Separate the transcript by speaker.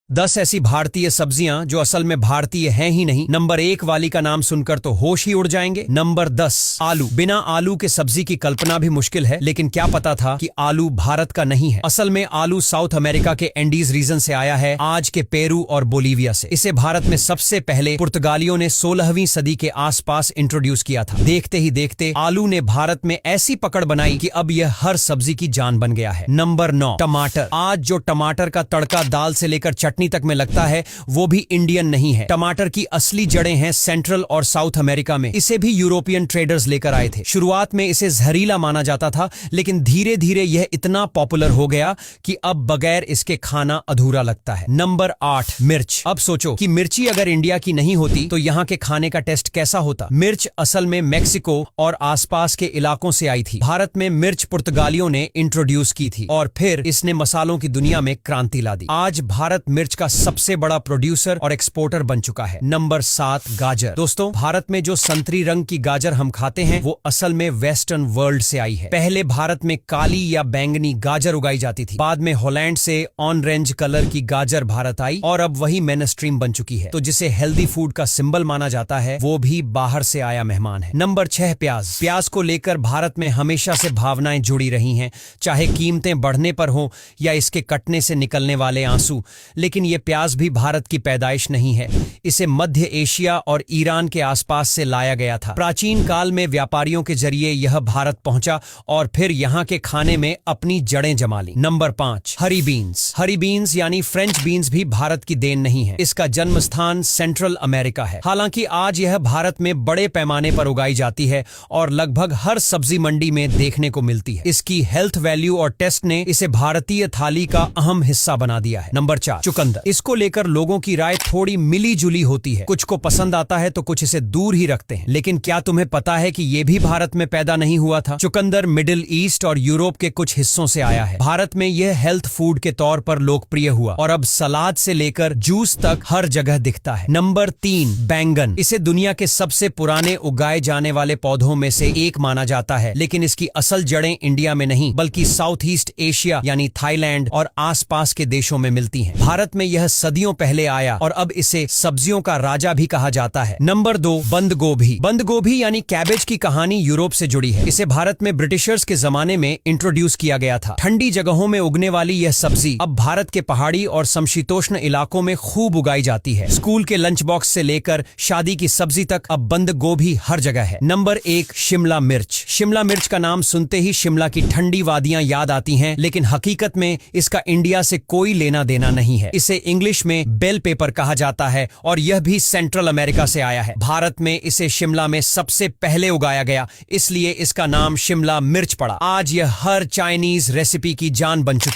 Speaker 1: 10 ऐसी भारतीय सब्जियां जो असल में भारतीय हैं ही नहीं। नंबर 1 वाली का नाम सुनकर तो होश ही उड़ जाएंगे। नंबर 10, आलू। बिना आलू के सब्जी की कल्पना भी मुश्किल है, लेकिन क्या पता था कि आलू भारत का नहीं है। असल में आलू साउथ अमेरिका के एंडीज रीजन से आया है, आज के पेरू और बोलीविया से। इसे भारत में सबसे पहले पुर्तगालियों ने 16वीं सदी के आसपास इंट्रोड्यूस किया था। देखते ही देखते आलू ने भारत में ऐसी पकड़ बनाई कि अब यह हर सब्जी की जान बन गया है। नंबर 9, टमाटर। आज जो टमाटर का तड़का दाल से लेकर चटनी तक में लगता है, वो भी इंडियन नहीं है। टमाटर की असली जड़ें हैं सेंट्रल और साउथ अमेरिका में। इसे भी यूरोपियन ट्रेडर्स लेकर आए थे। शुरुआत में इसे जहरीला माना जाता था, लेकिन धीरे धीरे यह इतना पॉपुलर हो गया कि अब बगैर इसके खाना अधूरा लगता है। नंबर 8, मिर्च। अब सोचो कि मिर्ची अगर इंडिया की नहीं होती तो यहाँ के खाने का टेस्ट कैसा होता। मिर्च असल में मेक्सिको और आसपास के इलाकों से आई थी। भारत में मिर्च पुर्तगालियों ने इंट्रोड्यूस की थी और फिर इसने मसालों की दुनिया में क्रांति ला दी। आज भारत मिर्च का सबसे बड़ा प्रोड्यूसर और एक्सपोर्टर बन चुका है। नंबर 7, गाजर। दोस्तों, भारत में जो संतरी रंग की गाजर हम खाते हैं वो असल में वेस्टर्न वर्ल्ड से आई है। पहले भारत में काली या बैंगनी गाजर उगाई जाती थी। बाद में हॉलैंड से ऑरेंज कलर की गाजर भारत आई और अब वही मेन स्ट्रीम बन चुकी है। तो जिसे हेल्दी फूड का सिंबल माना जाता है, वो भी बाहर से आया मेहमान है। नंबर 6, प्याज। प्याज को लेकर भारत में हमेशा से भावनाएं जुड़ी रही हैं, चाहे कीमतें बढ़ने पर हो या इसके कटने से निकलने वाले आंसू। लेकिन ये प्याज भी भारत की पैदाइश नहीं है। इसे मध्य एशिया और ईरान के आसपास से लाया गया था। प्राचीन काल में व्यापारियों के जरिए यह भारत पहुंचा और फिर यहाँ के खाने में अपनी जड़ें जमा ली। नंबर 5, हरी बीन्स। हरी बीन्स यानी फ्रेंच बीन्स भी भारत की देन नहीं है। इसका जन्म स्थान सेंट्रल अमेरिका है। हालांकि आज यह भारत में बड़े पैमाने पर उगाई जाती है और लगभग हर सब्जी मंडी में देखने को मिलती है। इसकी हेल्थ वैल्यू और टेस्ट ने इसे भारतीय थाली का अहम हिस्सा बना दिया है। नंबर 4, चुकंदर। इसको लेकर लोगों की राय थोड़ी मिली जुली होती है। कुछ को पसंद आता है तो कुछ इसे दूर ही रखते हैं। लेकिन क्या तुम्हें पता है कि ये भी भारत में पैदा नहीं हुआ था? चुकंदर मिडिल ईस्ट और यूरोप के कुछ हिस्सों से आया है। भारत में यह हेल्थ फूड के तौर पर लोकप्रिय हुआ और अब सलाद से लेकर जूस तक हर जगह दिखता है। नंबर 3, बैंगन। इसे दुनिया के सबसे पुराने उगाए जाने वाले पौधों में से एक माना जाता है, लेकिन इसकी असल जड़ें इंडिया में नहीं बल्कि साउथ ईस्ट एशिया यानी थाईलैंड और आसपास के देशों में मिलती हैं। भारत में यह सदियों पहले आया और अब इसे सब्जियों का राजा भी कहा जाता है। नंबर 2, बंद गोभी। बंद गोभी यानी कैबेज की कहानी यूरोप से जुड़ी है। इसे भारत में ब्रिटिशर्स के जमाने में इंट्रोड्यूस किया गया था। ठंडी जगहों में उगने वाली यह सब्जी अब भारत के पहाड़ी और समशीतोष्ण इलाकों में खूब उगाई जाती है। स्कूल के लंच बॉक्स से लेकर शादी की सब्जी तक अब बंद गोभी हर जगह है। नंबर 1, शिमला मिर्च। शिमला मिर्च का नाम सुनते ही शिमला की ठंडी वादियां याद आती हैं, लेकिन हकीकत में इसका इंडिया से कोई लेना देना नहीं है। इसे इंग्लिश में बेल पेपर कहा जाता है और यह भी सेंट्रल अमेरिका से आया है। भारत में इसे शिमला में सबसे पहले उगाया गया, इसलिए इसका नाम शिमला मिर्च पड़ा। आज यह हर चाइनीज रेसिपी की जान बन चुकी है।